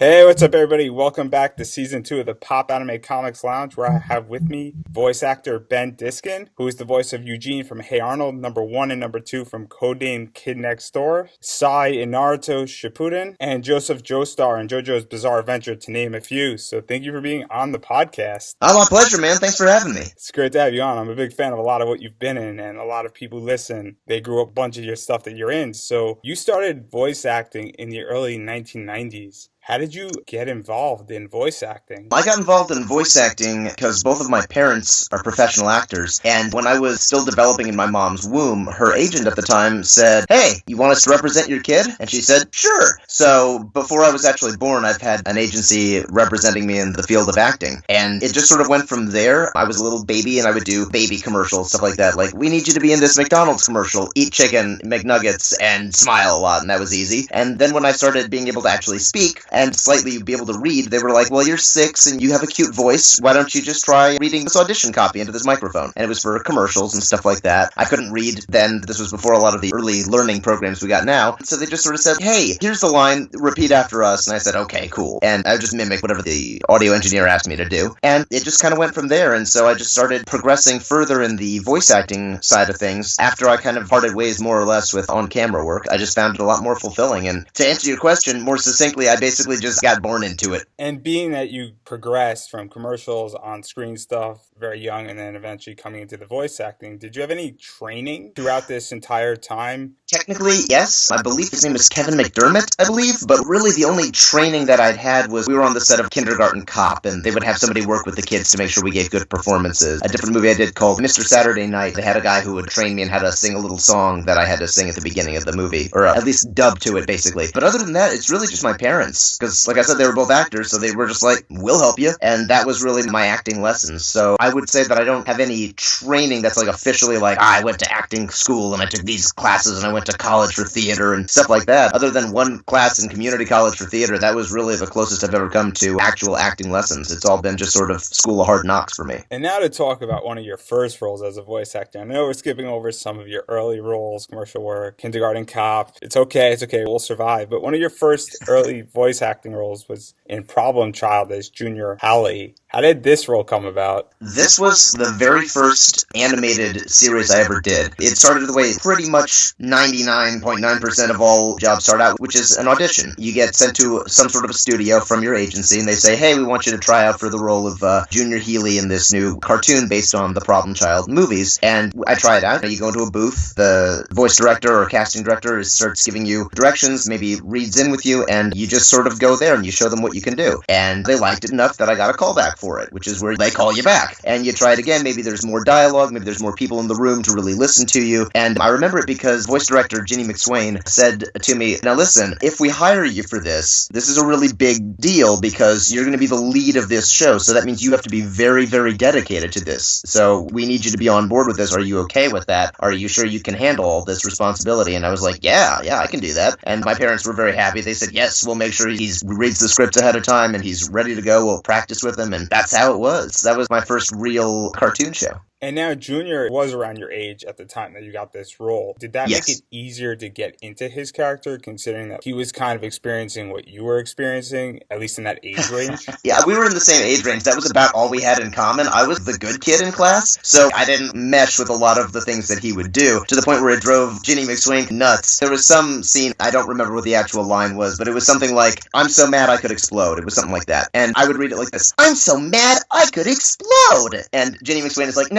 Hey, what's up, everybody? Welcome back to Season 2 of the Popanimecomics Lounge, where I have with me voice actor Ben Disken, who is the voice of Eugene from Hey Arnold, number 1 and number 2 from Codename Kid Next Door, Sai in Naruto Shippuden, and Joseph Joestar in JoJo's Bizarre Adventure, to name a few. So thank you for being on the podcast. Oh, my pleasure, man. Thanks for having me. It's great to have you on. I'm a big fan of a lot of what you've been in, and a lot of people listen. They grew up a bunch of your stuff that you're in. So you started voice acting in the early 1990s. How did you get involved in voice acting? I got involved in voice acting because both of my parents are professional actors, and when I was still developing in my mom's womb, her agent at the time said, "Hey, you want us to represent your kid?" And she said, "Sure." So before I was actually born, I've had an agency representing me in the field of acting, and it just sort of went from there. I was a little baby, and I would do baby commercials, stuff like that, like, "We need you to be in this McDonald's commercial, eat chicken, McNuggets, and smile a lot," and that was easy. And then when I started being able to actually speak, and slightly be able to read, they were like, "Well, you're 6 and you have a cute voice. Why don't you just try reading this audition copy into this microphone?" And it was for commercials and stuff like that. I couldn't read then. This was before a lot of the early learning programs we got now. So they just sort of said, "Hey, here's the line, repeat after us." And I said, "Okay, cool." And I would just mimic whatever the audio engineer asked me to do. And it just kind of went from there. And so I just started progressing further in the voice acting side of things. After I kind of parted ways more or less with on-camera work, I just found it a lot more fulfilling. And to answer your question more succinctly, I basically just got born into it. And being that you progressed from commercials, on-screen stuff, very young, and then eventually coming into the voice acting, did you have any training throughout this entire time? Technically, yes. I believe his name is Kevin McDermott, I believe. But really the only training that I'd had was we were on the set of Kindergarten Cop, and they would have somebody work with the kids to make sure we gave good performances. A different movie I did called Mr. Saturday Night, they had a guy who would train me in how to sing a little song that I had to sing at the beginning of the movie, or at least dub to it, basically. But other than that, it's really just my parents, because, like I said, they were both actors, so they were just like, "We'll help you," and that was really my acting lessons. So I would say that I don't have any training that's like officially like, I went to acting school and I took these classes and I went to college for theater and stuff like that. Other than one class in community college for theater, that was really the closest I've ever come to actual acting lessons. It's all been just sort of school of hard knocks for me. And now to talk about one of your first roles as a voice actor. I know we're skipping over some of your early roles, commercial work, Kindergarten Cop. It's okay, we'll survive. But one of your first early voice acting roles was in Problem Child as Junior Halley. How did this role come about? This was the very first animated series I ever did. It started the way pretty much 99.9% of all jobs start out, which is an audition. You get sent to some sort of a studio from your agency, and they say, "Hey, we want you to try out for the role of Junior Healy in this new cartoon based on the Problem Child movies." And I try it out. You go into a booth, the voice director or casting director starts giving you directions, maybe reads in with you, and you just sort of go there and you show them what you can do. And they liked it enough that I got a callback for it, which is where they call you back. And you try it again, maybe there's more dialogue, maybe there's more people in the room to really listen to you. And I remember it because voice director Ginny McSwain said to me, "Now listen, if we hire you for this is a really big deal because you're going to be the lead of this show, so that means you have to be very, very dedicated to this. So we need you to be on board with this. Are you okay with that? Are you sure you can handle all this responsibility?" And I was like, yeah, I can do that. And my parents were very happy. They said, "Yes, we'll make sure he reads the script ahead of time and he's ready to go. We'll practice with him." And that's how it was. That was my first real cartoon show. And now Junior was around your age at the time that you got this role. Did that Yes. make it easier to get into his character, considering that he was kind of experiencing what you were experiencing, at least in that age range? Yeah, we were in the same age range. That was about all we had in common. I was the good kid in class, so I didn't mesh with a lot of the things that he would do, to the point where it drove Ginny McSwain nuts. There was some scene, I don't remember what the actual line was, but it was something like, "I'm so mad I could explode." It was something like that. And I would read it like this, "I'm so mad I could explode." And Ginny McSwain is like,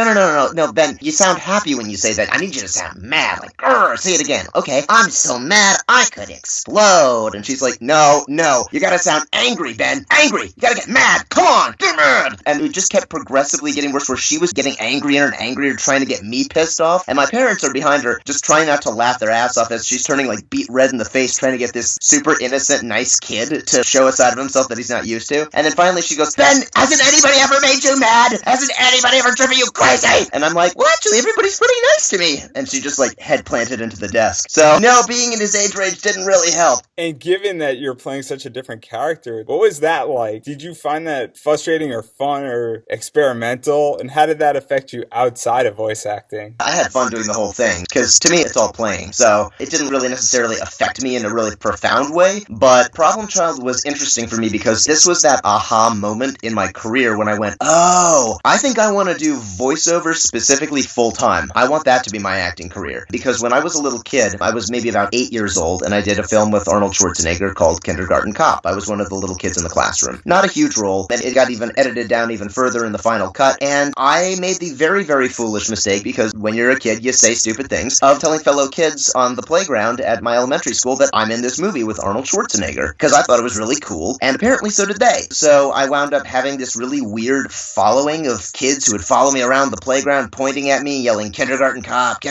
No, Ben, you sound happy when you say that. I need you to sound mad, like, "Grr, say it again." "Okay, I'm so mad I could explode." And she's like, no, you gotta sound angry, Ben, angry. You gotta get mad. Come on, get mad. And it just kept progressively getting worse, where she was getting angrier and angrier, trying to get me pissed off. And my parents are behind her, just trying not to laugh their ass off as she's turning like beet red in the face, trying to get this super innocent, nice kid to show a side of himself that he's not used to. And then finally she goes, "Ben, hasn't anybody ever made you mad? Hasn't anybody ever driven you crazy? say? And I'm like, well, actually, everybody's pretty nice to me. And she just like head planted into the desk. So no, being in his age range didn't really help. And given that you're playing such a different character, what was that like? Did you find that frustrating or fun or experimental? And how did that affect you outside of voice acting? I had fun doing the whole thing, because to me it's all playing, so it didn't really necessarily affect me in a really profound way, but Problem Child was interesting for me because this was that aha moment in my career when I went, oh, I think I want to do voiceover specifically full-time. I want that to be my acting career. Because when I was a little kid, I was maybe about 8 years old, and I did a film with Arnold Schwarzenegger called Kindergarten Cop. I was one of the little kids in the classroom. Not a huge role, and it got even edited down even further in the final cut, and I made the very, very foolish mistake, because when you're a kid, you say stupid things, of telling fellow kids on the playground at my elementary school that I'm in this movie with Arnold Schwarzenegger, because I thought it was really cool, and apparently so did they. So I wound up having this really weird following of kids who would follow me around the playground, pointing at me, yelling, Kindergarten Cop,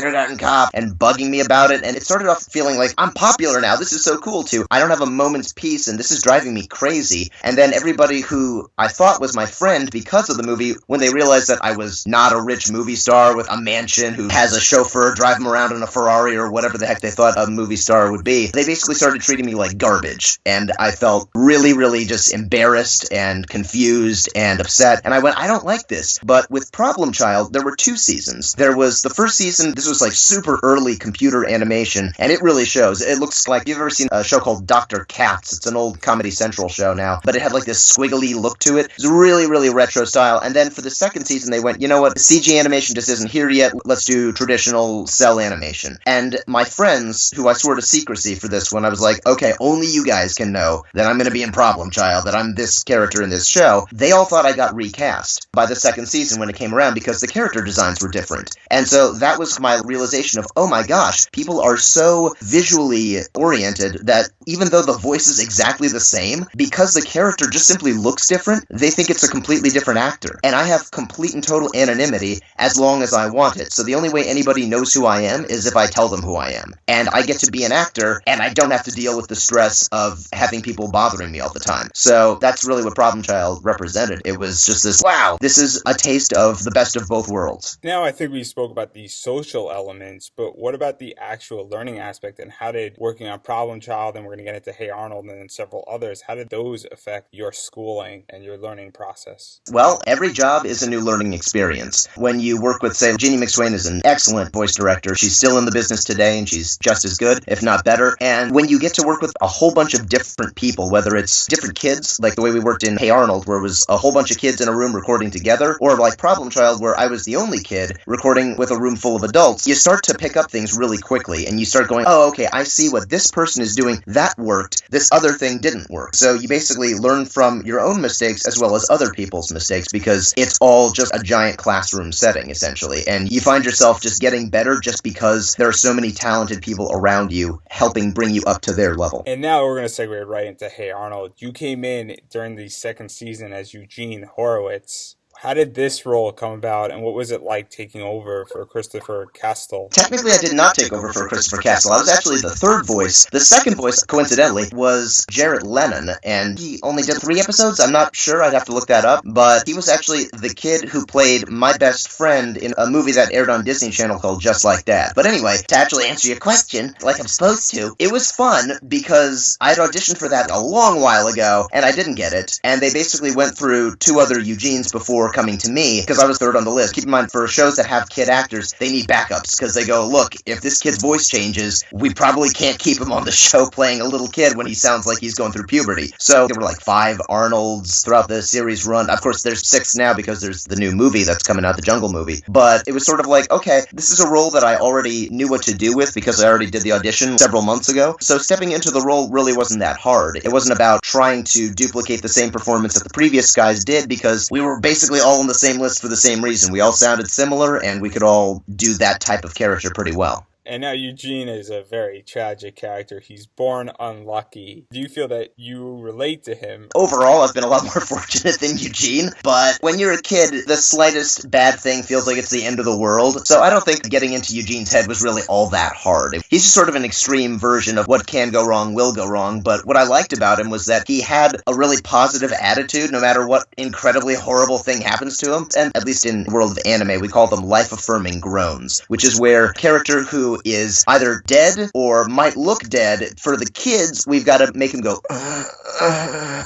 and bugging me about it, and it started off feeling like, I'm popular now, this is so cool too. I don't have a moment's peace, and this is driving me crazy. And then everybody who I thought was my friend because of the movie, when they realized that I was not a rich movie star with a mansion who has a chauffeur drive him around in a Ferrari or whatever the heck they thought a movie star would be, they basically started treating me like garbage. And I felt really, really just embarrassed and confused and upset. And I went, I don't like this. But with Problem Child, there were 2 seasons. There was the first season, this was like super early computer animation, and it really shows. It looks like, you've ever seen a show called Dr. Katz? It's an old Comedy Central show now, but it had like this squiggly look to it. It was really, really retro style. And then for the second season, they went, you know what, CG animation just isn't here yet. Let's do traditional cell animation. And my friends, who I swore to secrecy for this one, I was like, okay, only you guys can know that I'm going to be in Problem Child, that I'm this character in this show. They all thought I got recast by the second season when it came around because the character designs were different. And so that was my realization of, oh my gosh, people are so visually oriented that even though the voice is exactly the same, because the character just simply looks different, they think it's a completely different actor. And I have complete and total anonymity as long as I want it. So the only way anybody knows who I am is if I tell them who I am. And I get to be an actor, and I don't have to deal with the stress of having people bothering me all the time. So that's really what Problem Child represented. It was just this, wow, this is a taste of the best of both worlds. Now I think we spoke about the social elements, but what about the actual learning aspect, and how did working on Problem Child, and we're going to get into Hey Arnold and then several others, how did those affect your schooling and your learning process? Well, every job is a new learning experience. When you work with, say, Jeannie McSwain is an excellent voice director. She's still in the business today, and she's just as good, if not better. And when you get to work with a whole bunch of different people, whether it's different kids, like the way we worked in Hey Arnold, where it was a whole bunch of kids in a room recording together, or like Problem Child, where I was the only kid recording with a room full of adults, you start to pick up things really quickly, and you start going, oh, okay, I see what this person is doing. That worked. This other thing didn't work. So you basically learn from your own mistakes as well as other people's mistakes, because it's all just a giant classroom setting, essentially. And you find yourself just getting better just because there are so many talented people around you helping bring you up to their level. And now we're going to segue right into Hey Arnold. You came in during the second season as Eugene Horowitz. How did this role come about, and what was it like taking over for Christopher Castle? Technically, I did not take over for Christopher Castle. I was actually the third voice. The second voice, coincidentally, was Jarrett Lennon, and he only did 3 episodes. I'm not sure. I'd have to look that up. But he was actually the kid who played my best friend in a movie that aired on Disney Channel called Just Like Dad. But anyway, to actually answer your question, like I'm supposed to, it was fun because I had auditioned for that a long while ago, and I didn't get it. And they basically went through 2 other Eugenes before coming to me, because I was third on the list. Keep in mind, for shows that have kid actors, they need backups, because they go, look, if this kid's voice changes, we probably can't keep him on the show playing a little kid when he sounds like he's going through puberty. So there were like 5 Arnolds throughout the series run. Of course, there's 6 now because there's the new movie that's coming out, the Jungle movie. But it was sort of like, okay, this is a role that I already knew what to do with because I already did the audition several months ago. So stepping into the role really wasn't that hard. It wasn't about trying to duplicate the same performance that the previous guys did, because we were basically all on the same list for the same reason. We all sounded similar, and we could all do that type of character pretty well. And now Eugene is a very tragic character. He's born unlucky. Do you feel that you relate to him? Overall, I've been a lot more fortunate than Eugene, but when you're a kid, the slightest bad thing feels like it's the end of the world. So I don't think getting into Eugene's head was really all that hard. He's just sort of an extreme version of what can go wrong will go wrong, but what I liked about him was that he had a really positive attitude no matter what incredibly horrible thing happens to him. And at least in the world of anime, we call them life-affirming groans, which is where a character who is either dead or might look dead, for the kids, we've got to make him go,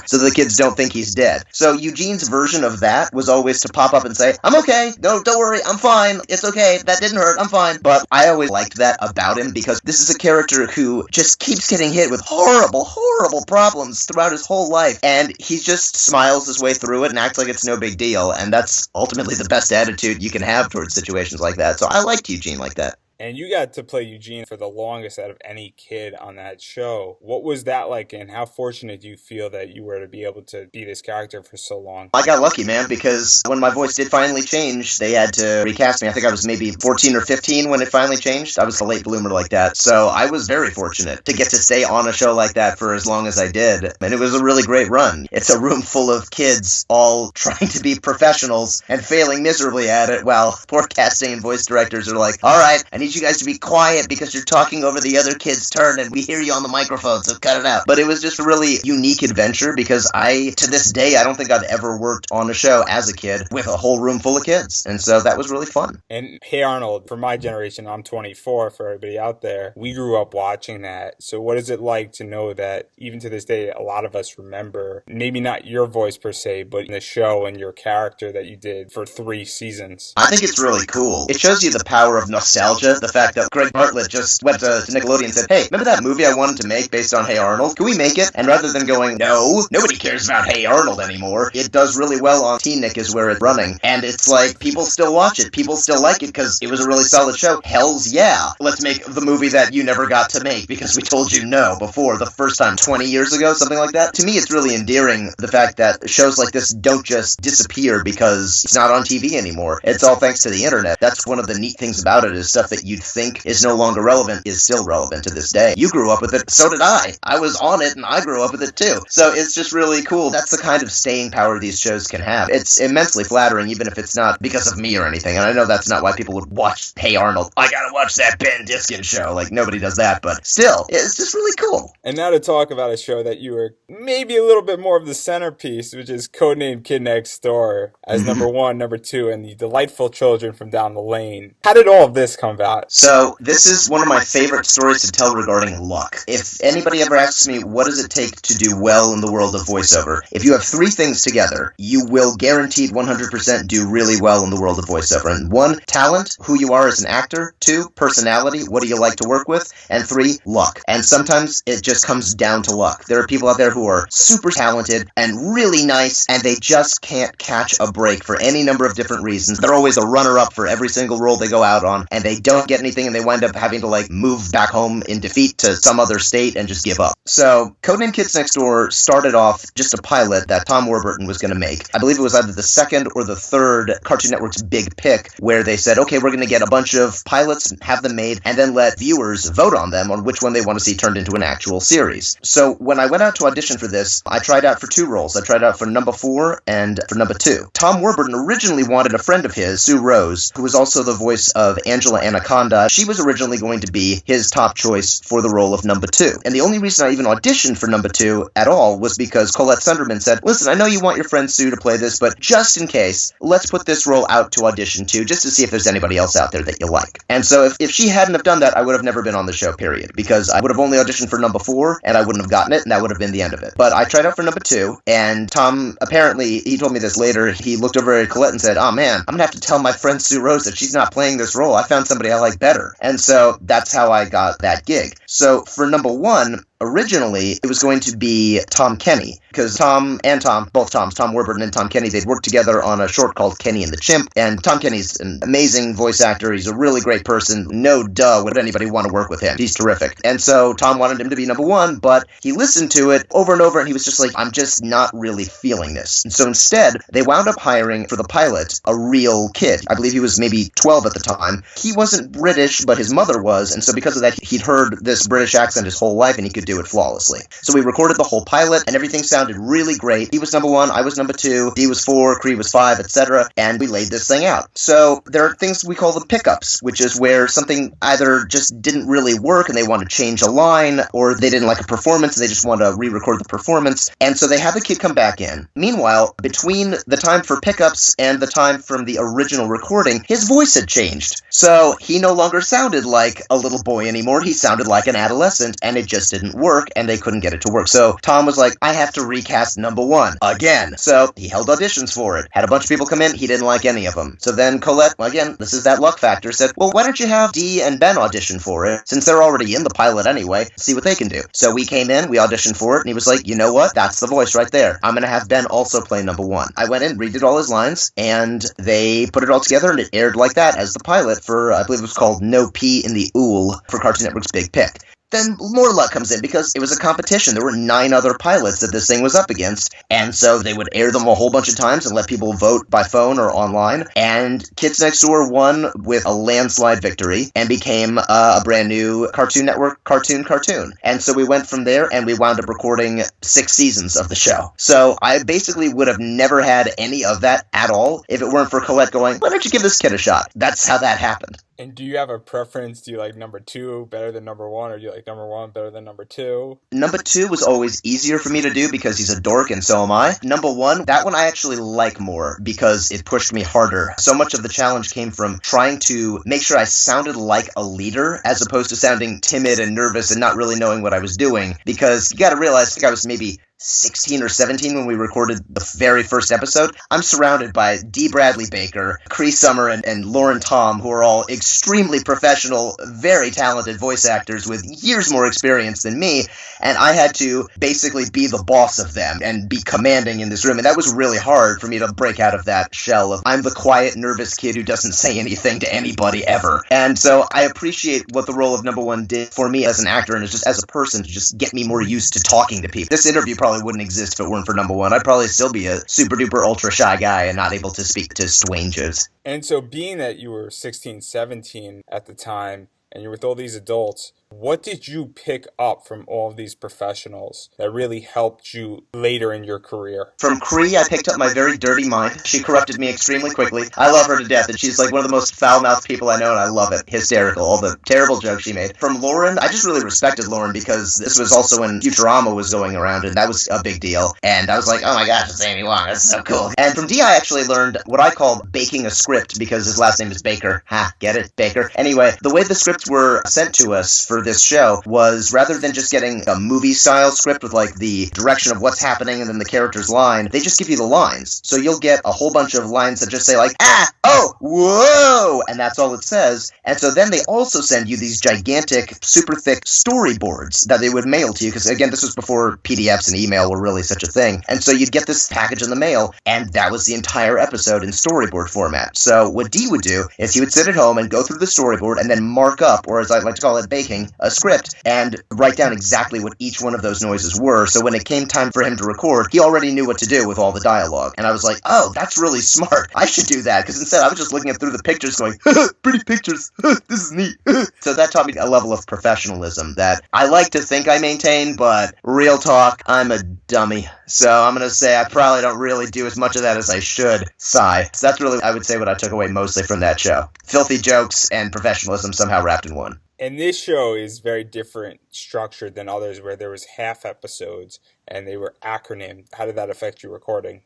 so the kids don't think he's dead. So Eugene's version of that was always to pop up and say, I'm okay, no, don't worry, I'm fine, it's okay, that didn't hurt, I'm fine. But I always liked that about him because this is a character who just keeps getting hit with horrible, horrible problems throughout his whole life, and he just smiles his way through it and acts like it's no big deal, and that's ultimately the best attitude you can have towards situations like that. So I liked Eugene like that. And you got to play Eugene for the longest out of any kid on that show. What was that like, and how fortunate do you feel that you were to be able to be this character for so long? I got lucky, man, because when my voice did finally change, they had to recast me. I think I was maybe 14 or 15 when it finally changed. I was a late bloomer like that. So I was very fortunate to get to stay on a show like that for as long as I did. And it was a really great run. It's a room full of kids all trying to be professionals and failing miserably at it, while poor casting and voice directors are like, all right, I need you guys to be quiet because you're talking over the other kid's turn and we hear you on the microphone, so cut it out. But it was just a really unique adventure because to this day, I don't think I've ever worked on a show as a kid with a whole room full of kids. And so that was really fun. And Hey Arnold, for my generation, I'm 24, for everybody out there, we grew up watching that. So what is it like to know that even to this day, a lot of us remember, maybe not your voice per se, but the show and your character that you did for 3 seasons? I think it's really cool. It shows you the power of nostalgia, the fact that Greg Bartlett just went to Nickelodeon and said, hey, remember that movie I wanted to make based on Hey Arnold? Can we make it? And rather than going, no, nobody cares about Hey Arnold anymore, it does really well on T-Nick is where it's running. And it's like, people still watch it. People still like it because it was a really solid show. Hells yeah. Let's make the movie that you never got to make because we told you no before the first time 20 years ago, something like that. To me, it's really endearing, the fact that shows like this don't just disappear because it's not on TV anymore. It's all thanks to the internet. That's one of the neat things about it, is stuff that you'd think is no longer relevant is still relevant to this day. You grew up with it, so did I. I was on it and I grew up with it too. So it's just really cool. That's the kind of staying power these shows can have. It's immensely flattering, even if it's not because of me or anything. And I know that's not why people would watch Hey Arnold. I gotta watch that Ben Disken show. Like, nobody does that, but still, it's just really cool. And now to talk about a show that you were maybe a little bit more of the centerpiece, which is Codename Kid Next Door, as number 1, number 2, and the Delightful Children from Down the Lane. How did all of this come about? So, this is one of my favorite stories to tell regarding luck. If anybody ever asks me, what does it take to do well in the world of voiceover? If you have 3 things together, you will guaranteed 100% do really well in the world of voiceover. And 1, talent, who you are as an actor. 2, personality, what do you like to work with? And 3, luck. And sometimes it just comes down to luck. There are people out there who are super talented and really nice, and they just can't catch a break for any number of different reasons. They're always a runner-up for every single role they go out on, and they don't get anything, and they wind up having to move back home in defeat to some other state and just give up. So Codename Kids Next Door started off just a pilot that Tom Warburton was going to make. I believe it was either the 2nd or the 3rd Cartoon Network's big pick, where they said, okay, we're going to get a bunch of pilots, have them made, and then let viewers vote on them on which one they want to see turned into an actual series. So when I went out to audition for this, I tried out for 2 roles. I tried out for number 4 and for number 2. Tom Warburton originally wanted a friend of his, Sue Rose, who was also the voice of Angela Anaconda. She was originally going to be his top choice for the role of number 2. And the only reason I even auditioned for number 2 at all was because Colette Sunderman said, listen, I know you want your friend Sue to play this, but just in case, let's put this role out to audition to, just to see if there's anybody else out there that you like. And so if she hadn't have done that, I would have never been on the show, period. Because I would have only auditioned for number 4, and I wouldn't have gotten it, and that would have been the end of it. But I tried out for number 2, and Tom, apparently, he told me this later, he looked over at Colette and said, oh man, I'm gonna have to tell my friend Sue Rose that she's not playing this role. I found somebody I like better. And so that's how I got that gig. So for number 1, originally it was going to be Tom Kenny, because both Toms, Tom Warburton and Tom Kenny, they'd worked together on a short called Kenny and the Chimp, and Tom Kenny's an amazing voice actor. He's a really great person. No duh would anybody want to work with him. He's terrific. And so Tom wanted him to be number one, but he listened to it over and over and he was just like, I'm just not really feeling this. And so instead, they wound up hiring for the pilot a real kid. I believe he was maybe 12 at the time. He wasn't British, but his mother was, and so because of that, he'd heard this British accent his whole life and he could do it flawlessly. So we recorded the whole pilot and everything sounded really great. He was number one, I was number two, D was four, Cree was five, etc. And we laid this thing out. So there are things we call the pickups, which is where something either just didn't really work and they want to change a line, or they didn't like a performance and they just want to re-record the performance. And so they have the kid come back in. Meanwhile, between the time for pickups and the time from the original recording, his voice had changed. So he no longer sounded like a little boy anymore. He sounded like an adolescent, and it just didn't work, and they couldn't get it to work. So Tom was like, I have to recast number one again. So he held auditions for it. Had a bunch of people come in. He didn't like any of them. So then Colette, again, this is that luck factor, said, well, why don't you have Dee and Ben audition for it, since they're already in the pilot anyway, see what they can do. So we came in, we auditioned for it, and he was like, you know what? That's the voice right there. I'm going to have Ben also play number one. I went in, redid all his lines, and they put it all together, and it aired like that as the pilot for, I believe it was called No Pee in the Ool for Cartoon Network's Big Pick. Then more luck comes in because it was a competition. There were 9 other pilots that this thing was up against, and so they would air them a whole bunch of times and let people vote by phone or online, and Kids Next Door won with a landslide victory and became a brand new Cartoon Network cartoon. And so we went from there and we wound up recording 6 seasons of the show. So I basically would have never had any of that at all if it weren't for Colette going, why don't you give this kid a shot? That's how that happened. And do you have a preference? Do you like number 2 better than number 1, or do you like number 1 better than number 2? Number 2 was always easier for me to do because he's a dork and so am I. Number 1, that one I actually like more because it pushed me harder. So much of the challenge came from trying to make sure I sounded like a leader as opposed to sounding timid and nervous and not really knowing what I was doing. Because you gotta realize, I think I was maybe 16 or 17 when we recorded the very first episode. I'm surrounded by D. Bradley Baker, Cree Summer, and Lauren Tom, who are all extremely professional, very talented voice actors with years more experience than me, and I had to basically be the boss of them and be commanding in this room, and that was really hard for me to break out of that shell of I'm the quiet, nervous kid who doesn't say anything to anybody ever. And so I appreciate what the role of number 1 did for me as an actor and just as a person to just get me more used to talking to people. This interview probably wouldn't exist if it weren't for number 1. I'd probably still be a super duper ultra shy guy and not able to speak to strangers. And so being that you were 16, 17 at the time, and you're with all these adults, what did you pick up from all of these professionals that really helped you later in your career? From Cree, I picked up my very dirty mind. She corrupted me extremely quickly. I love her to death, and she's like one of the most foul-mouthed people I know, and I love it. Hysterical, all the terrible jokes she made. From Lauren, I just really respected Lauren because this was also when Futurama was going around, and that was a big deal. And I was like, oh my gosh, it's Amy Wong, that's so cool. And from Dee, I actually learned what I call baking a script because his last name is Baker. Ha, get it? Baker. Anyway, the way the scripts were sent to us for this show was rather than just getting a movie-style script with like the direction of what's happening and then the character's line, they just give you the lines. So you'll get a whole bunch of lines that just say like, ah, oh, whoa, and that's all it says. And so then they also send you these gigantic, super thick storyboards that they would mail to you, because again, this was before PDFs and email were really such a thing. And so you'd get this package in the mail, and that was the entire episode in storyboard format. So what Dee would do is he would sit at home and go through the storyboard and then mark up, or as I like to call it, baking, a script, and write down exactly what each one of those noises were. So when it came time for him to record, he already knew what to do with all the dialogue. And I was like, oh, that's really smart. I should do that. Because instead I was just looking through the pictures going, pretty pictures. This is neat. So that taught me a level of professionalism that I like to think I maintain, but real talk, I'm a dummy. So I'm going to say I probably don't really do as much of that as I should. Sigh. So that's really, I would say, what I took away mostly from that show. Filthy jokes and professionalism somehow wrapped in one. And this show is very different structured than others where there was half episodes and they were acronymed. How did that affect your recording?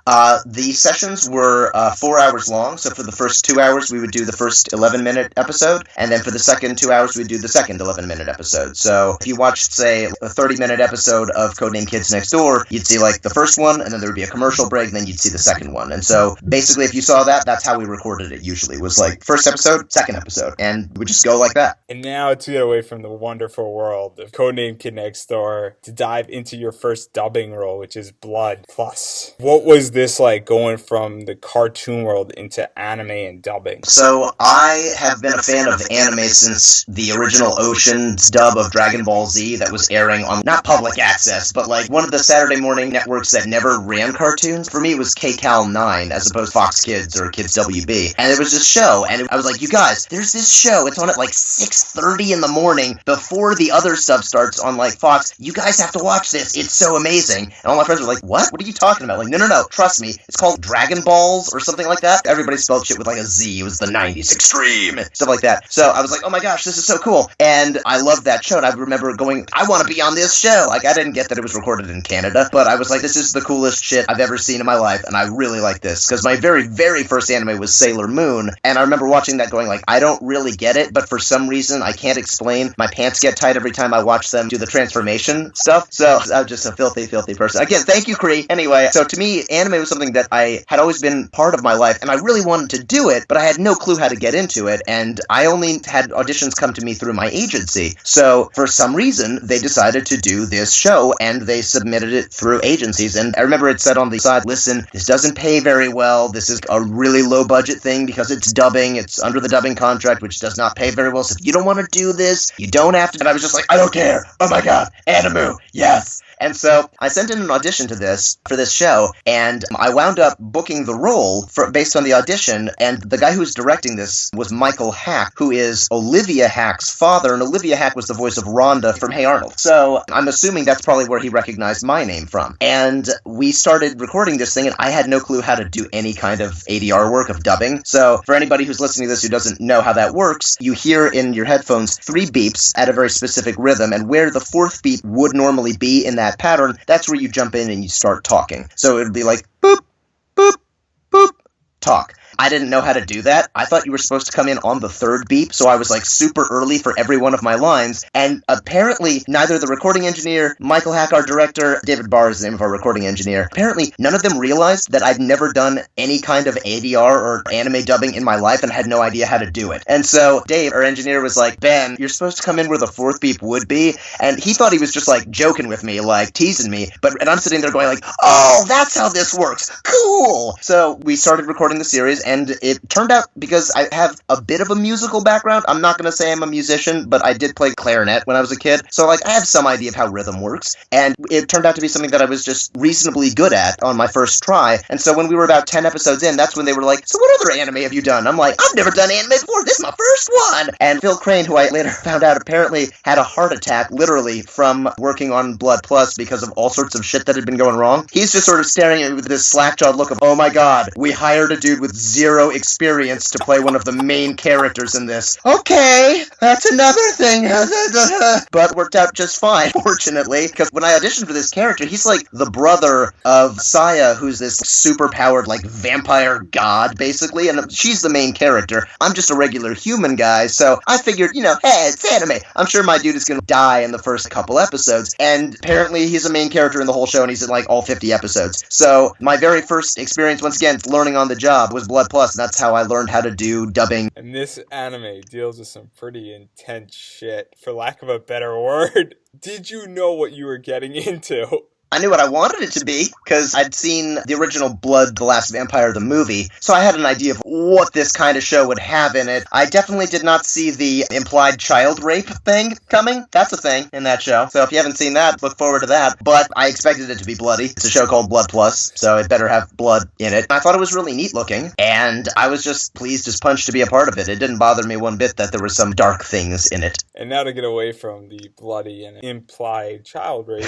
The sessions were 4 hours long, so for the first 2 hours we would do the first 11-minute episode, and then for the second 2 hours we'd do the second 11-minute episode. So if you watched, say, a 30-minute episode of Codename Kids Next Door, you'd see like the first one, and then there would be a commercial break, and then you'd see the second one. And so basically if you saw that, that's how we recorded it usually. It was like first episode, second episode, and we just go like that. And now to get away from the wonderful world of Codename Kid Next Door, to dive into your first dubbing role, which is Blood Plus. What was this like going from the cartoon world into anime and dubbing? So I have been a fan of anime since the original Ocean's dub of Dragon Ball Z that was airing on, not public access, but like one of the Saturday morning networks that never ran cartoons. For me, it was KCAL 9 as opposed to Fox Kids or Kids WB. And there was this show, and I was like, you guys, there's this show. It's on at like 6:30 in the morning before the other stuff starts on like Fox. You guys have to watch this. It's so amazing. And all my friends were like, what? What are you talking about? Like, no, trust me. It's called Dragon Balls or something like that. Everybody spelled shit with like a Z. It was the 90s. Extreme. Stuff like that. So I was like, oh my gosh, this is so cool. And I loved that show. And I remember going, I want to be on this show. Like, I didn't get that it was recorded in Canada, but I was like, this is the coolest shit I've ever seen in my life. And I really like this. Because my very, very first anime was Sailor Moon. And I remember watching that going like, I don't really get it, but for some reason, I can't explain. My pants get tight every time I watch them do the transformation stuff. So I'm just a filthy, filthy person. Again, thank you, Cree. Anyway, so to me, anime was something that I had always been part of my life, and I really wanted to do it, but I had no clue how to get into it, and I only had auditions come to me through my agency. So for some reason, they decided to do this show, and they submitted it through agencies. And I remember it said on the side, listen, this doesn't pay very well. This is a really low budget thing because it's dubbing. It's under the dubbing contract, which does not pay very well. So if you don't want to do this, you don't have to. And I was just like, I don't care. Oh my god, Animu, yes. And so I sent in an audition for this show, and I wound up booking the role based on the audition, and the guy who was directing this was Michael Hack, who is Olivia Hack's father, and Olivia Hack was the voice of Rhonda from Hey Arnold. So I'm assuming that's probably where he recognized my name from. And we started recording this thing, and I had no clue how to do any kind of ADR work of dubbing. So for anybody who's listening to this who doesn't know how that works, you hear in your headphones 3 beeps at a very specific rhythm, and where the 4th beep would normally be in that pattern, that's where you jump in and you start talking. So it would be like, boop, boop, boop, talk. I didn't know how to do that. I thought you were supposed to come in on the 3rd beep, so I was like super early for every one of my lines, and apparently neither the recording engineer, Michael Hack, our director, David Barr is the name of our recording engineer, apparently none of them realized that I'd never done any kind of ADR or anime dubbing in my life and had no idea how to do it. And so Dave, our engineer, was like, Ben, you're supposed to come in where the 4th beep would be, and he thought he was just like joking with me, like teasing me, and I'm sitting there going like, oh, that's how this works, cool! So we started recording the series, and it turned out, because I have a bit of a musical background, I'm not going to say I'm a musician, but I did play clarinet when I was a kid, so like I have some idea of how rhythm works, and it turned out to be something that I was just reasonably good at on my first try. And so when we were about 10 episodes in, that's when they were like, so what other anime have you done? I'm like, I've never done anime before, this is my first one! And Phil Crane, who I later found out apparently had a heart attack, literally, from working on Blood Plus because of all sorts of shit that had been going wrong. He's just sort of staring at me with this slack-jawed look of, oh my god, we hired a dude with zero experience to play one of the main characters in this. Okay, that's another thing. But worked out just fine, fortunately, because when I auditioned for this character, he's like the brother of Saya, who's this super-powered, like, vampire god, basically, and she's the main character. I'm just a regular human guy, so I figured, hey, it's anime. I'm sure my dude is gonna die in the first couple episodes, and apparently he's a main character in the whole show, and he's in, like, all 50 episodes. So my very first experience, once again, learning on the job, was Blood Plus, and that's how I learned how to do dubbing. And this anime deals with some pretty intense shit, for lack of a better word. Did you know what you were getting into? I knew what I wanted it to be, because I'd seen the original Blood, the Last Vampire, the movie, so I had an idea of what this kind of show would have in it. I definitely did not see the implied child rape thing coming. That's a thing in that show, so if you haven't seen that, look forward to that. But I expected it to be bloody. It's a show called Blood Plus, so it better have blood in it. I thought it was really neat looking, and I was just pleased as punch to be a part of it. It didn't bother me one bit that there were some dark things in it. And now to get away from the bloody and implied child rape.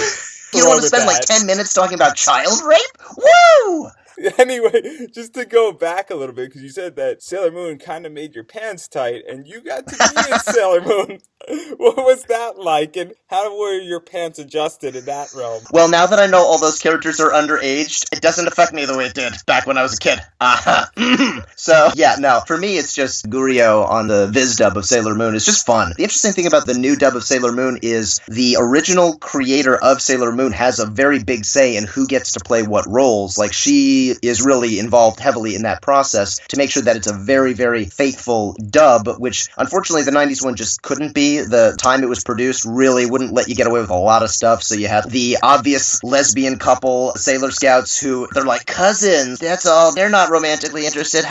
You don't want to spend like 10 minutes talking about child rape? Woo! Anyway, just to go back a little bit, because you said that Sailor Moon kind of made your pants tight, and you got to be in Sailor Moon. What was that like, and how were your pants adjusted in that realm? Well, now that I know all those characters are underaged, it doesn't affect me the way it did back when I was a kid. So, yeah, no, for me it's just Gurio on the Viz dub of Sailor Moon. It's just fun. The interesting thing about the new dub of Sailor Moon is the original creator of Sailor Moon has a very big say in who gets to play what roles. Like, she is really involved heavily in that process to make sure that it's a very, very faithful dub, which unfortunately the 90s one just couldn't be. The time it was produced really wouldn't let you get away with a lot of stuff, so you had the obvious lesbian couple, Sailor Scouts, who they're like cousins, that's all, they're not romantically interested,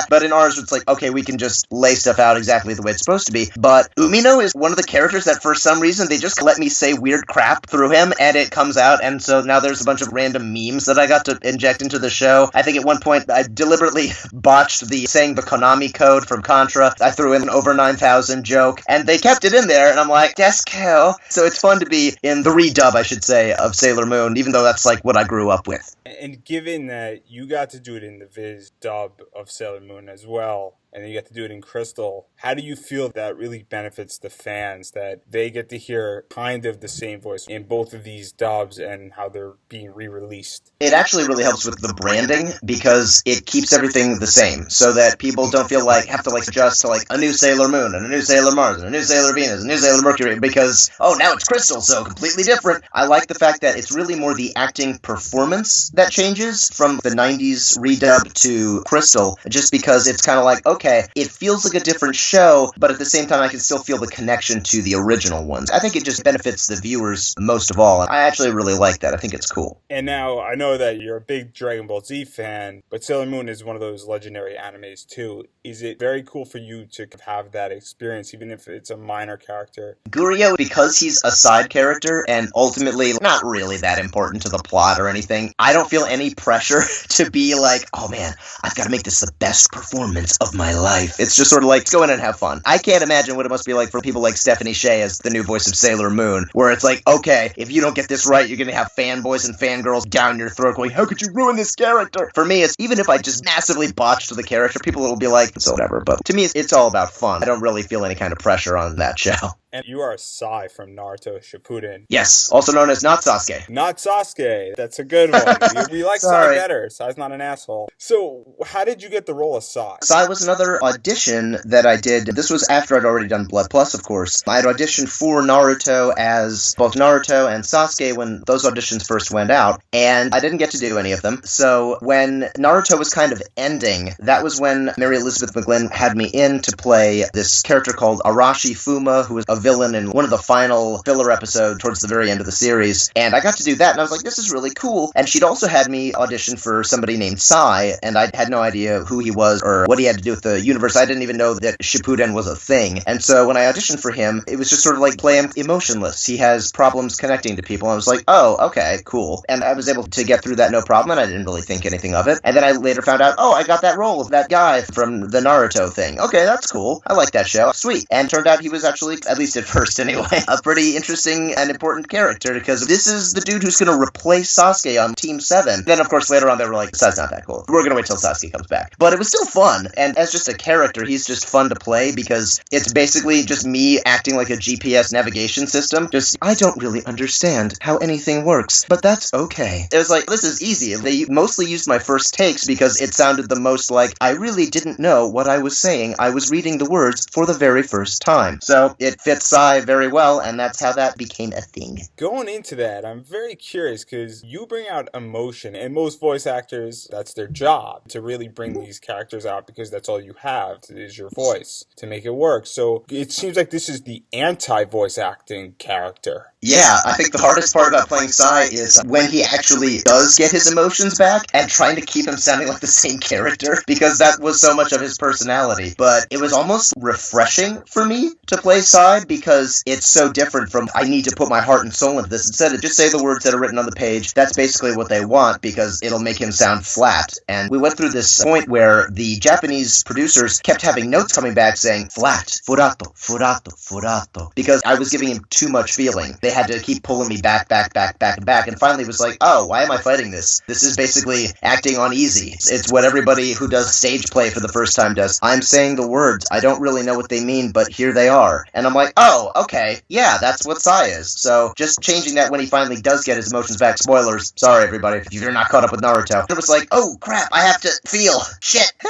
but in ours it's like, okay, we can just lay stuff out exactly the way it's supposed to be. But Umino is one of the characters that for some reason they just let me say weird crap through him and it comes out, and so now there's a bunch of random memes that I got to inject into the show. I think at one point I deliberately botched saying the Konami code from Contra. I threw in an over 9,000 joke, and they kept it in there, and I'm like, that's cool. So it's fun to be in the redub, I should say, of Sailor Moon, even though that's like what I grew up with. And given that you got to do it in the Viz dub of Sailor Moon as well, and then you get to do it in Crystal, how do you feel that really benefits the fans, that they get to hear kind of the same voice in both of these dubs and how they're being re-released? It actually really helps with the branding because it keeps everything the same, so that people don't feel like have to like adjust to like a new Sailor Moon and a new Sailor Mars and a new Sailor Venus and a new Sailor Mercury because, oh, now it's Crystal, so completely different. I like the fact that it's really more the acting performance that changes from the 90s redub to Crystal, just because it's kind of like, okay, it feels like a different show, but at the same time I can still feel the connection to the original ones. I think it just benefits the viewers most of all. I actually really like that. I think it's cool. And now, I know that you're a big Dragon Ball Z fan, but Sailor Moon is one of those legendary animes too. Is it very cool for you to have that experience, even if it's a minor character? Gurio, because he's a side character and ultimately not really that important to the plot or anything, I don't feel any pressure to be like, oh man, I've got to make this the best performance of my life. It's just sort of like, go in and have fun. I can't imagine what it must be like for people like Stephanie Sheh as the new voice of Sailor Moon, where it's like, okay, if you don't get this right, you're going to have fanboys and fangirls down your throat going, how could you ruin this character? For me, it's even if I just massively botched the character, people will be like, so whatever. But to me, it's all about fun. I don't really feel any kind of pressure on that show. And you are Sai from Naruto Shippuden. Yes, also known as not Sasuke. Not Sasuke. That's a good one. We like Sai better. Sai's not an asshole. So, how did you get the role of Sai? Sai was another audition that I did. This was after I'd already done Blood Plus, of course. I had auditioned for Naruto as both Naruto and Sasuke when those auditions first went out, and I didn't get to do any of them. So when Naruto was kind of ending, that was when Mary Elizabeth McGlynn had me in to play this character called Arashi Fuma, who was a villain in one of the final filler episodes towards the very end of the series, and I got to do that, and I was like, this is really cool. And she'd also had me audition for somebody named Sai, and I had no idea who he was or what he had to do with the universe. I didn't even know that Shippuden was a thing. And so when I auditioned for him, it was just sort of like play him emotionless. He has problems connecting to people. I was like, oh, okay, cool. And I was able to get through that no problem, and I didn't really think anything of it. And then I later found out, oh, I got that role of that guy from the Naruto thing. Okay, that's cool. I like that show. Sweet. And turned out he was actually, at least at first anyway, a pretty interesting and important character, because this is the dude who's going to replace Sasuke on Team 7. Then, of course, later on they were like, Sai's not that cool. We're going to wait till Sasuke comes back. But it was still fun, and as just a character, he's just fun to play, because it's basically just me acting like a GPS navigation system. Just, I don't really understand how anything works, but that's okay. It was like, this is easy. They mostly used my first takes because it sounded the most like I really didn't know what I was saying. I was reading the words for the very first time. So it fits Sai very well, and that's how that became a thing. Going into that, I'm very curious, because you bring out emotion, and most voice actors, that's their job, to really bring these characters out, because that's all you have is your voice to make it work. So it seems like this is the anti-voice acting character. Yeah, I think the hardest part about playing Sai is when he actually does get his emotions back and trying to keep him sounding like the same character, because that was so much of his personality. But it was almost refreshing for me to play Sai, vibe because it's so different from I need to put my heart and soul into this. Instead of just say the words that are written on the page, that's basically what they want because it'll make him sound flat. And we went through this point where the Japanese producers kept having notes coming back saying flat, furato, furato, furato, because I was giving him too much feeling. They had to keep pulling me back, and finally it was like, oh, why am I fighting this? This is basically acting on easy. It's what everybody who does stage play for the first time does. I'm saying the words, I don't really know what they mean, but here they are. And I'm like, oh, okay, yeah, that's what Sai is. So just changing that when he finally does get his emotions back. Spoilers, sorry everybody, if you're not caught up with Naruto. It was like, oh crap, I have to feel. Shit. Hey.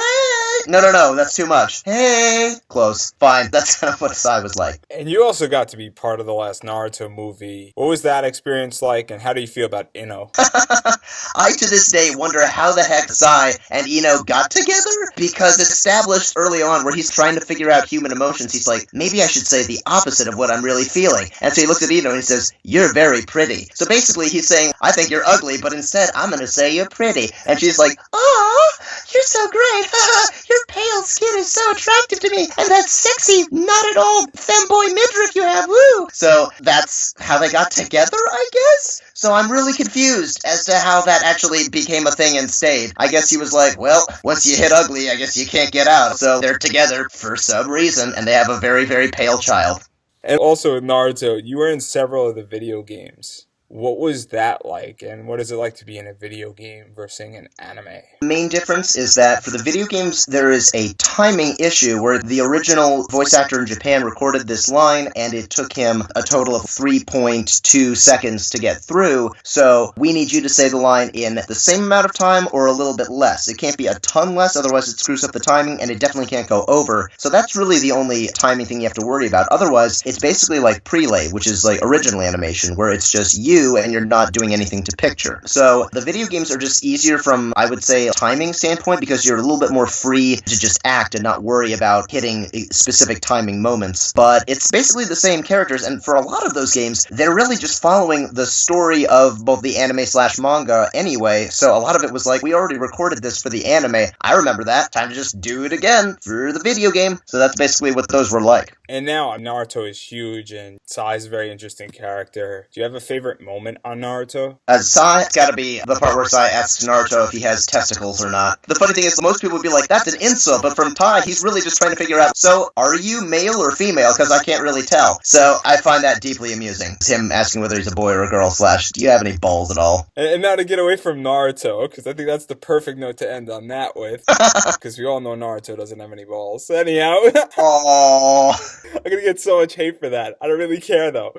No, that's too much. Hey. Close. Fine. That's kind of what Sai was like. And you also got to be part of the last Naruto movie. What was that experience like, and how do you feel about Ino? I, to this day, wonder how the heck Sai and Ino got together, because it's established early on where he's trying to figure out human emotions. He's like, maybe I should say the opposite of what I'm really feeling. And so he looks at Ino and he says, you're very pretty. So basically he's saying, I think you're ugly, but instead I'm going to say you're pretty. And she's like, oh, you're so great. Your pale skin is so attractive to me. And that sexy, not at all femboy midriff you have, woo. So that's how they got together, I guess? So I'm really confused as to how that actually became a thing and stayed. I guess he was like, well, once you hit ugly, I guess you can't get out. So they're together for some reason, and they have a very, very pale child. And also with Naruto, you were in several of the video games. What was that like, and what is it like to be in a video game versus an anime? The main difference is that for the video games, there is a timing issue where the original voice actor in Japan recorded this line, and it took him a total of 3.2 seconds to get through. So we need you to say the line in the same amount of time or a little bit less. It can't be a ton less, otherwise it screws up the timing, and it definitely can't go over. So that's really the only timing thing you have to worry about. Otherwise, it's basically like prelay, which is like original animation, where it's just you and you're not doing anything to picture. So the video games are just easier from, I would say, a timing standpoint, because you're a little bit more free to just act and not worry about hitting specific timing moments. But it's basically the same characters, and for a lot of those games, they're really just following the story of both the anime/manga anyway, so a lot of it was like, we already recorded this for the anime. I remember that. Time to just do it again for the video game. So that's basically what those were like. And now Naruto is huge, and Sai's a very interesting character. Do you have a favorite moment on Naruto? As Sai, it's gotta be the part where Sai asks Naruto if he has testicles or not. The funny thing is, most people would be like, that's an insult, but from Tai, he's really just trying to figure out, so, are you male or female? Because I can't really tell. So, I find that deeply amusing. It's him asking whether he's a boy or a girl, / do you have any balls at all? And now to get away from Naruto, because I think that's the perfect note to end on that with, because we all know Naruto doesn't have any balls. Anyhow, aww. I'm gonna get so much hate for that. I don't really care, though.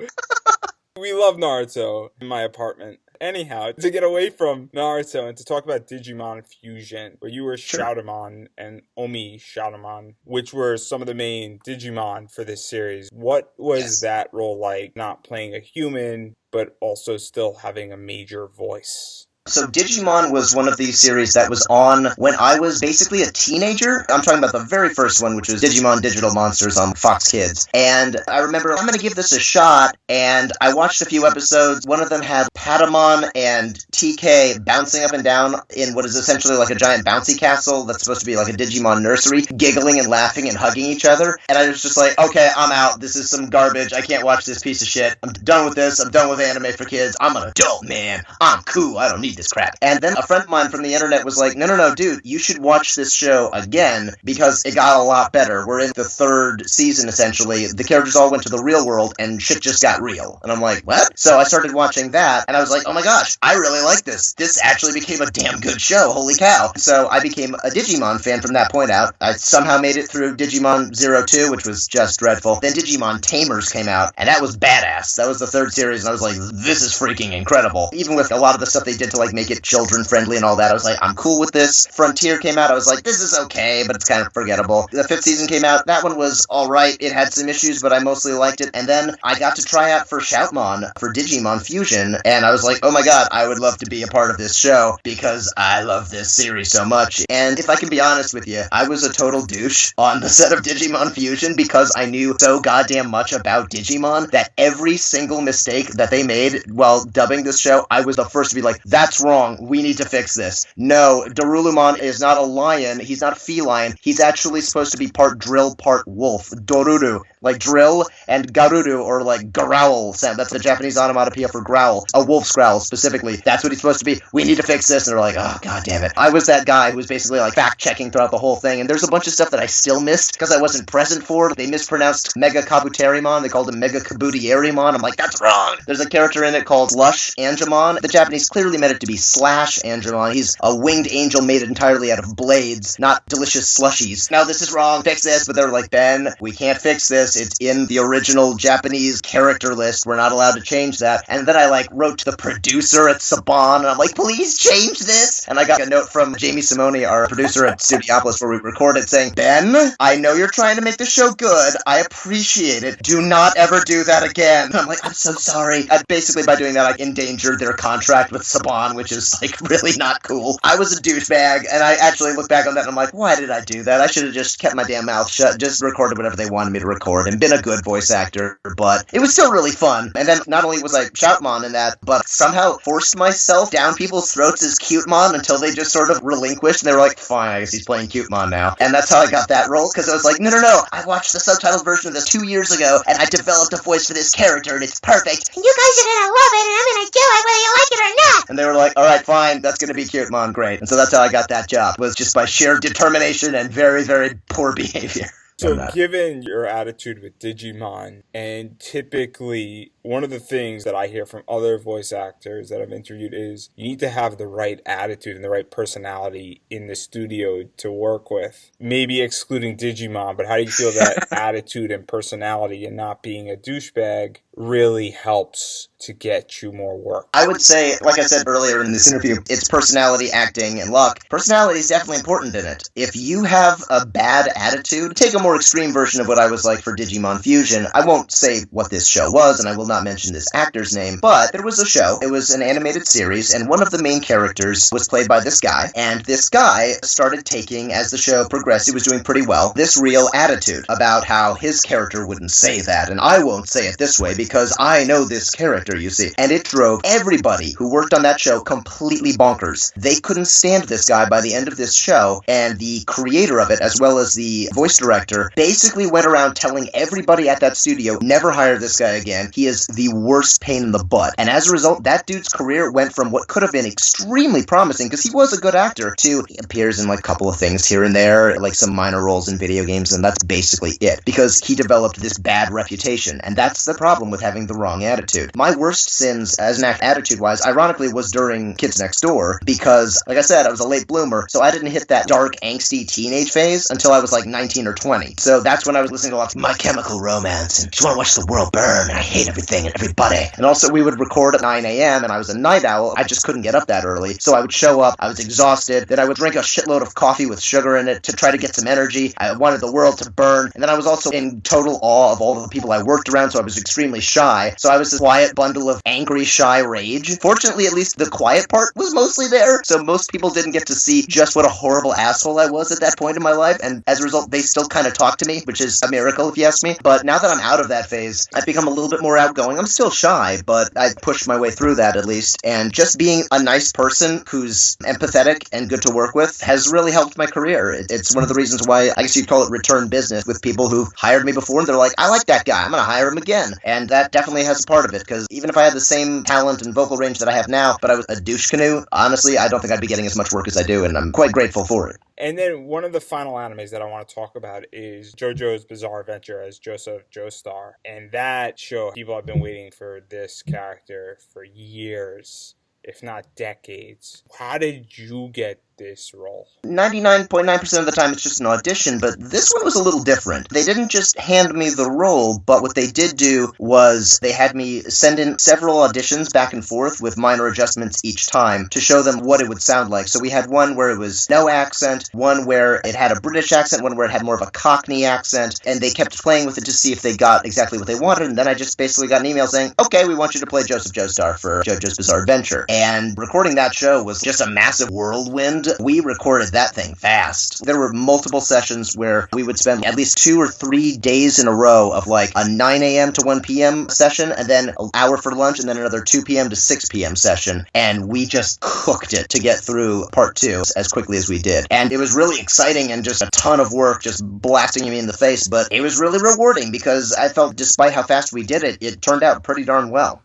We love Naruto in my apartment. Anyhow, to get away from Naruto and to talk about Digimon Fusion, where you were Shadowmon and Omi Shadowmon, which were some of the main Digimon for this series. What was that role like, not playing a human, but also still having a major voice? So Digimon was one of these series that was on when I was basically a teenager. I'm talking about the very first one, which was Digimon Digital Monsters on Fox Kids. And I remember, I'm going to give this a shot, and I watched a few episodes. One of them had Patamon and TK bouncing up and down in what is essentially like a giant bouncy castle that's supposed to be like a Digimon nursery, giggling and laughing and hugging each other. And I was just like, okay, I'm out. This is some garbage. I can't watch this piece of shit. I'm done with this. I'm done with anime for kids. I'm an adult, man. I'm cool. I don't need this crap. And then a friend of mine from the internet was like, no, dude, you should watch this show again because it got a lot better. We're in the third season, essentially. The characters all went to the real world and shit just got real. And I'm like, what? So I started watching that and I was like, oh my gosh, I really like this. This actually became a damn good show. Holy cow. So I became a Digimon fan from that point out. I somehow made it through Digimon 02, which was just dreadful. Then Digimon Tamers came out and that was badass. That was the third series and I was like, this is freaking incredible. Even with a lot of the stuff they did to like make it children friendly and all that, I was like, I'm cool with this. Frontier came out, I was like, this is okay, but it's kind of forgettable. The fifth season came out, that one was alright, it had some issues, but I mostly liked it, and then I got to try out for Shoutmon for Digimon Fusion, and I was like, oh my god, I would love to be a part of this show, because I love this series so much. And if I can be honest with you, I was a total douche on the set of Digimon Fusion, because I knew so goddamn much about Digimon, that every single mistake that they made while dubbing this show, I was the first to be like, that's wrong, we need to fix this. No, Dorulumon is not a lion, he's not feline, he's actually supposed to be part drill, part wolf. Doruru. like drill and garudu, or like growl sound. That's the Japanese onomatopoeia for growl, a wolf's growl specifically. That's what he's supposed to be. We need to fix this. And they're like, oh, god damn it. I was that guy who was basically like fact-checking throughout the whole thing, and there's a bunch of stuff that I still missed because I wasn't present for. They mispronounced Mega Kabuterimon. They called him Mega Kabutierimon. I'm like, that's wrong. There's a character in it called Slush Angemon. The Japanese clearly meant it to be Slash Angemon. He's a winged angel made entirely out of blades, not delicious slushies. Now, this is wrong. Fix this. But they're like, Ben, we can't fix this. It's in the original Japanese character list. We're not allowed to change that. And then I like wrote to the producer at Saban, and I'm like, please change this. And I got a note from Jamie Simone, our producer at Studiopolis, where we recorded, saying, Ben, I know you're trying to make the show good. I appreciate it. Do not ever do that again. And I'm like, I'm so sorry. And basically, by doing that, I endangered their contract with Saban, which is like really not cool. I was a douchebag, and I actually look back on that and I'm like, why did I do that? I should have just kept my damn mouth shut, just recorded whatever they wanted me to record, and been a good voice actor, but it was still really fun. And then not only was I Shoutmon in that, but somehow forced myself down people's throats as Cutemon until they just sort of relinquished, and they were like, fine, I guess he's playing Cutemon now. And that's how I got that role, because I was like, no, I watched the subtitled version of this 2 years ago, and I developed a voice for this character, and it's perfect. And you guys are gonna love it, and I'm gonna do it whether you like it or not. And they were like, alright, fine, that's gonna be Cutemon, great. And so that's how I got that job, was just by sheer determination and very, very poor behavior. So given your attitude with Digimon, and typically one of the things that I hear from other voice actors that I've interviewed is you need to have the right attitude and the right personality in the studio to work with. Maybe excluding Digimon, but how do you feel that attitude and personality and not being a douchebag really helps to get you more work? I would say, like I said earlier in this interview, it's personality, acting, and luck. Personality is definitely important in it. If you have a bad attitude, take a more extreme version of what I was like for Digimon Fusion. I won't say what this show was, and I will not mention this actor's name, but there was a show. It was an animated series, and one of the main characters was played by this guy, and this guy started taking, as the show progressed, he was doing pretty well, this real attitude about how his character wouldn't say that, and I won't say it this way because I know this character, you see. And it drove everybody who worked on that show completely bonkers. They couldn't stand this guy by the end of this show, and the creator of it, as well as the voice director, basically went around telling everybody at that studio, never hire this guy again. He is the worst pain in the butt. And as a result, that dude's career went from what could have been extremely promising, because he was a good actor, to he appears in like a couple of things here and there, like some minor roles in video games, and that's basically it. Because he developed this bad reputation, and that's the problem with having the wrong attitude. My worst sins as an attitude-wise, ironically, was during Kids Next Door, because, like I said, I was a late bloomer, so I didn't hit that dark, angsty teenage phase until I was like 19 or 20. So that's when I was listening to lots of My Chemical Romance, and just want to watch the world burn, and I hate everything and everybody. And also, we would record at 9 a.m., and I was a night owl. I just couldn't get up that early, so I would show up, I was exhausted, then I would drink a shitload of coffee with sugar in it to try to get some energy. I wanted the world to burn, and then I was also in total awe of all the people I worked around, so I was extremely shy. So I was this quiet bundle of angry, shy rage. Fortunately, at least the quiet part was mostly there, so most people didn't get to see just what a horrible asshole I was at that point in my life, and as a result, they still kind of talk to me, which is a miracle if you ask me. But now that I'm out of that phase, I've become a little bit more outgoing. I'm still shy, but I've pushed my way through that at least, and just being a nice person who's empathetic and good to work with has really helped my career. It's one of the reasons why I guess you'd call it return business with people who hired me before, and they're like, I like that guy, I'm gonna hire him again. And that definitely has a part of it, because even if I had the same talent and vocal range that I have now, but I was a douche canoe, honestly, I don't think I'd be getting as much work as I do, and I'm quite grateful for it. And then one of the final animes that I want to talk about is JoJo's Bizarre Adventure as Joseph Joestar. And that show, people have been waiting for this character for years, if not decades. How did you get this role? 99.9% of the time it's just an audition, but this one was a little different. They didn't just hand me the role, but what they did do was they had me send in several auditions back and forth with minor adjustments each time to show them what it would sound like. So we had one where it was no accent, one where it had a British accent, one where it had more of a Cockney accent, and they kept playing with it to see if they got exactly what they wanted, and then I just basically got an email saying, okay, we want you to play Joseph Joestar for JoJo's Bizarre Adventure. And recording that show was just a massive whirlwind we recorded that thing fast. There were multiple sessions where we would spend at least 2 or 3 days in a row of like a 9 a.m. to 1 p.m. session, and then an hour for lunch, and then another 2 p.m. to 6 p.m. session. And we just cooked it to get through part 2 as quickly as we did. And it was really exciting and just a ton of work just blasting me in the face, but it was really rewarding because I felt despite how fast we did it, it turned out pretty darn well.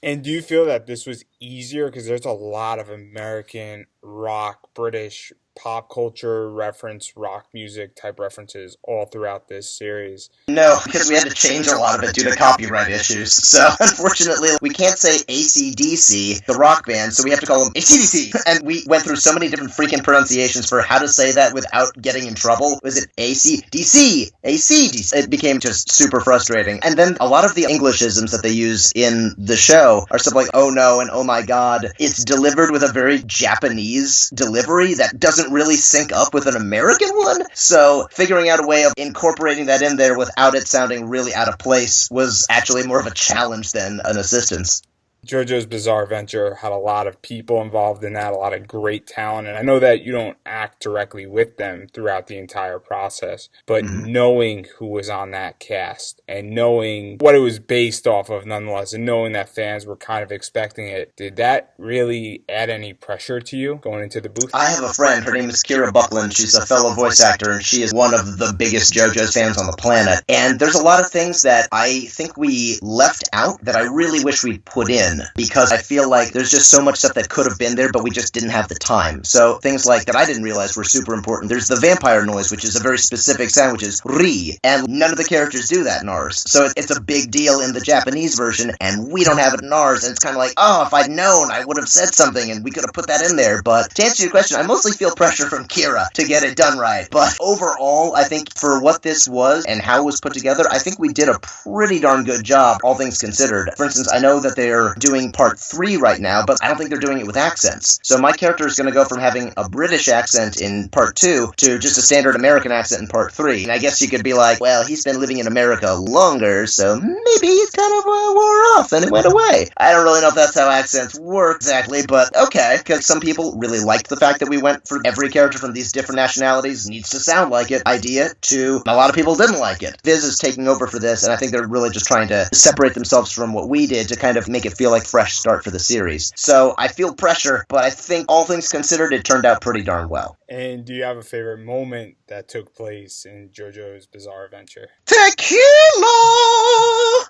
And do you feel that this was easier? Because there's a lot of American rock, British pop culture reference, rock music type references all throughout this series. No, because we had to change a lot of it due to copyright issues. So, unfortunately, we can't say AC/DC, the rock band, so we have to call them AC/DC. And we went through so many different freaking pronunciations for how to say that without getting in trouble. Was it AC/DC? AC/DC? It became just super frustrating. And then a lot of the Englishisms that they use in the show are stuff like, oh no, and oh my god. It's delivered with a very Japanese delivery that doesn't really sync up with an American one. So figuring out a way of incorporating that in there without it sounding really out of place was actually more of a challenge than an assistance. JoJo's Bizarre Adventure had a lot of people involved in that, a lot of great talent, and I know that you don't act directly with them throughout the entire process, but knowing who was on that cast and knowing what it was based off of nonetheless, and knowing that fans were kind of expecting it, did that really add any pressure to you going into the booth? I have a friend, her name is Kira Buckland, she's a fellow voice actor, and she is one of the biggest JoJo's fans on the planet, and there's a lot of things that I think we left out that I really wish we put in, because I feel like there's just so much stuff that could have been there, but we just didn't have the time. So things like that I didn't realize were super important. There's the vampire noise, which is a very specific sound, which is ri, and none of the characters do that in ours. So it's a big deal in the Japanese version, and we don't have it in ours, and it's kind of like, oh, if I'd known, I would have said something, and we could have put that in there. But to answer your question, I mostly feel pressure from Kira to get it done right. But overall, I think for what this was and how it was put together, I think we did a pretty darn good job, all things considered. For instance, I know that they're doing part 3 right now, but I don't think they're doing it with accents. So my character is going to go from having a British accent in part 2 to just a standard American accent in part 3. And I guess you could be like, well, he's been living in America longer, so maybe he's kind of wore off and it went away. I don't really know if that's how accents work exactly, but okay, because some people really liked the fact that we went for every character from these different nationalities needs to sound like it idea to a lot of people didn't like it. Viz is taking over for this, and I think they're really just trying to separate themselves from what we did to kind of make it feel like fresh start for the series. So I feel pressure, but I think all things considered, it turned out pretty darn well. And do you have a favorite moment that took place in JoJo's Bizarre Adventure? Tequila!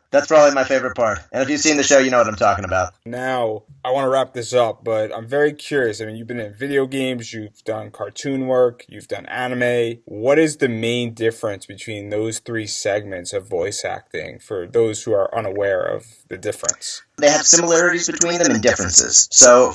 That's probably my favorite part. And if you've seen the show, you know what I'm talking about. Now, I want to wrap this up, but I'm very curious. I mean, you've been in video games, you've done cartoon work, you've done anime. What is the main difference between those 3 segments of voice acting for those who are unaware of the difference? They have similarities between them and differences. So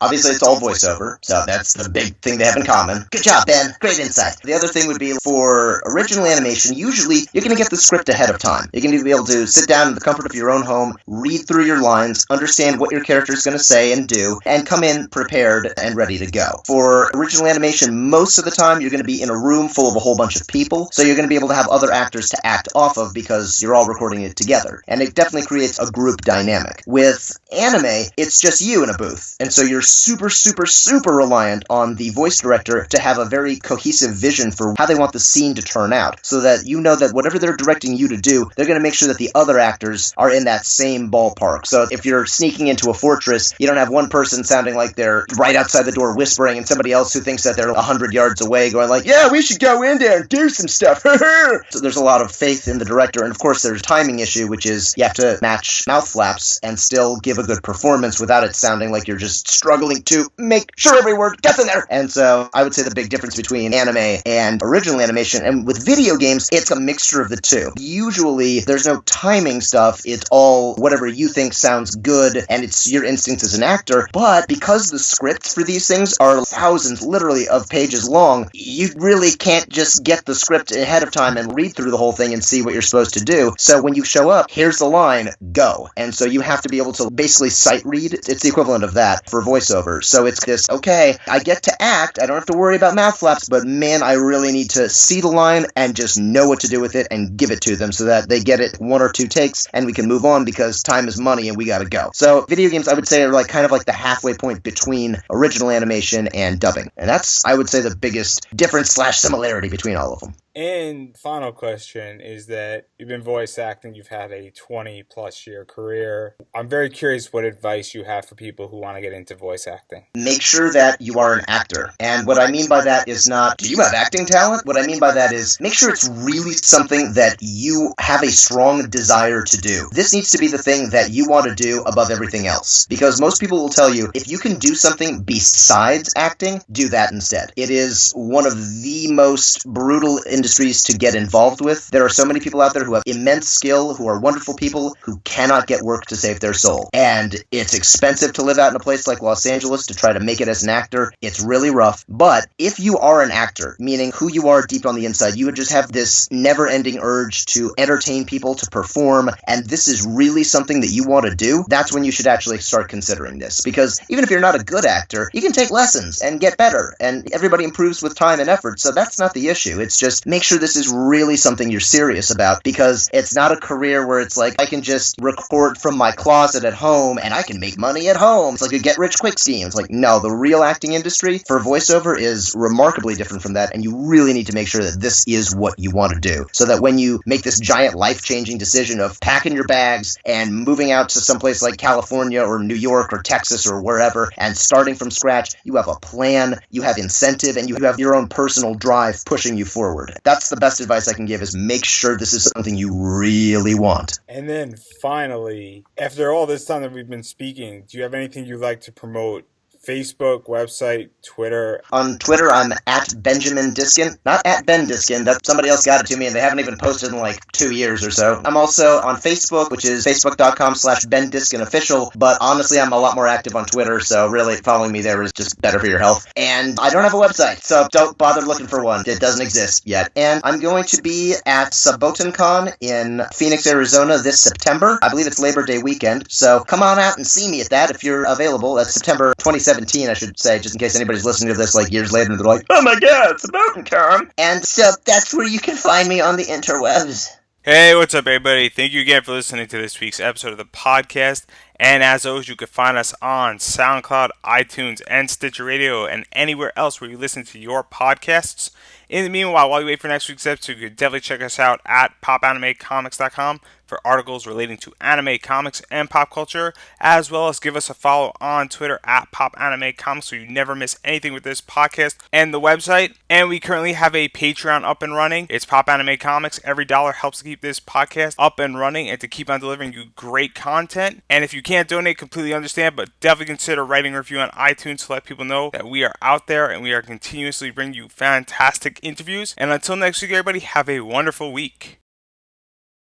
obviously it's all voiceover, so that's the big thing they have in common. Good job, Ben. Great insight. The other thing would be for original animation, usually you're going to get the script ahead of time. You're going to be able to sit down in the comfort of your own home, read through your lines, understand what your character is going to say and do, and come in prepared and ready to go. For original animation, most of the time you're going to be in a room full of a whole bunch of people, so you're going to be able to have other actors to act off of because you're all recording it together. And it definitely creates a group dynamic. With anime, it's just you in a booth, and so you're super, super, super reliant on the voice director to have a very cohesive vision for how they want the scene to turn out, so that you know that whatever they're directing you to do, they're going to make sure that the other actors are in that same ballpark. So if you're sneaking into a fortress, you don't have one person sounding like they're right outside the door whispering, and somebody else who thinks that they're 100 yards away going like, yeah, we should go in there and do some stuff. So there's a lot of faith in the director, and of course there's a timing issue, which is you have to match mouth flaps and still give a good performance without it sounding like you're just struggling to make sure every word gets in there. And so I would say the big difference between anime and original animation, and with video games, it's a mixture of the two. Usually there's no timing stuff, it's all whatever you think sounds good, and it's your instincts as an actor, but because the scripts for these things are thousands, literally, of pages long, you really can't just get the script ahead of time and read through the whole thing and see what you're supposed to do. So when you show up, here's the line, go. And so you have to be able to basically sight read. It's the equivalent of that for voiceover. So it's just, okay, I get to act, I don't have to worry about mouth flaps, but man, I really need to see the line and just know what to do with it and give it to them so that they get it 1 or 2 takes and we can move on because time is money and we gotta go. So video games, I would say, are like kind of like the halfway point between original animation and dubbing. And that's, I would say, the biggest difference / similarity between all of them. And final question is that you've been voice acting, you've had a 20 plus year career. I'm very curious what advice you have for people who want to get into voice acting. Make sure that you are an actor. And what I mean by that is not, do you have acting talent? What I mean by that is, make sure it's really something that you have a strong desire to do. This needs to be the thing that you want to do above everything else. Because most people will tell you, if you can do something besides acting, do that instead. It is one of the most brutal industries to get involved with. There are so many people out there who have immense skill, who are wonderful people, who cannot get work to save their soul. And it's expensive to live out in a place like Los Angeles to try to make it as an actor. It's really rough. But if you are an actor, meaning who you are deep on the inside, you would just have this never-ending urge to entertain people, to perform, and this is really something that you want to do, that's when you should actually start considering this. Because even if you're not a good actor, you can take lessons and get better, and everybody improves with time and effort, so that's not the issue. It's just make sure this is really something you're serious about, because it's not a career where it's like, I can just record from my closet at home and I can make money at home. It's like a get-rich-quick scheme. It's like, no, the real acting industry for voiceover is remarkably different from that, and you really need to make sure that this is what you want to do, so that when you make this giant life-changing decision of packing your bags and moving out to someplace like California or New York or Texas or wherever and starting from scratch, you have a plan, you have incentive, and you have your own personal drive pushing you forward. That's the best advice I can give, is make sure this is something you really want. And then finally, after all this time that we've been speaking, do you have anything you'd like to promote? Facebook, website, Twitter. On Twitter, I'm at Benjamin Disken. Not at Ben Disken. That somebody else got it to me, and they haven't even posted in like 2 years or so. I'm also on Facebook, which is facebook.com/Ben Disken official. But honestly, I'm a lot more active on Twitter, so really following me there is just better for your health. And I don't have a website, so don't bother looking for one. It doesn't exist yet. And I'm going to be at SabotenCon in Phoenix, Arizona this September. I believe it's Labor Day weekend, so come on out and see me at that if you're available. That's September 27th. I should say, just in case anybody's listening to this like years later and they're like, oh my god, it's about time. And so that's where you can find me on the interwebs. Hey, what's up, everybody? Thank you again for listening to this week's episode of the podcast. And as always, you can find us on SoundCloud, iTunes, and Stitcher Radio, and anywhere else where you listen to your podcasts. In the meanwhile, while you wait for next week's episode, you can definitely check us out at Popanimecomics.com for articles relating to anime, comics, and pop culture, as well as give us a follow on Twitter at Popanimecomics so you never miss anything with this podcast and the website. And we currently have a Patreon up and running. It's Popanimecomics. Every dollar helps to keep this podcast up and running and to keep on delivering you great content. And if you can't donate, completely understand, but definitely consider writing a review on iTunes to let people know that we are out there and we are continuously bringing you fantastic interviews. And until next week, everybody, have a wonderful week.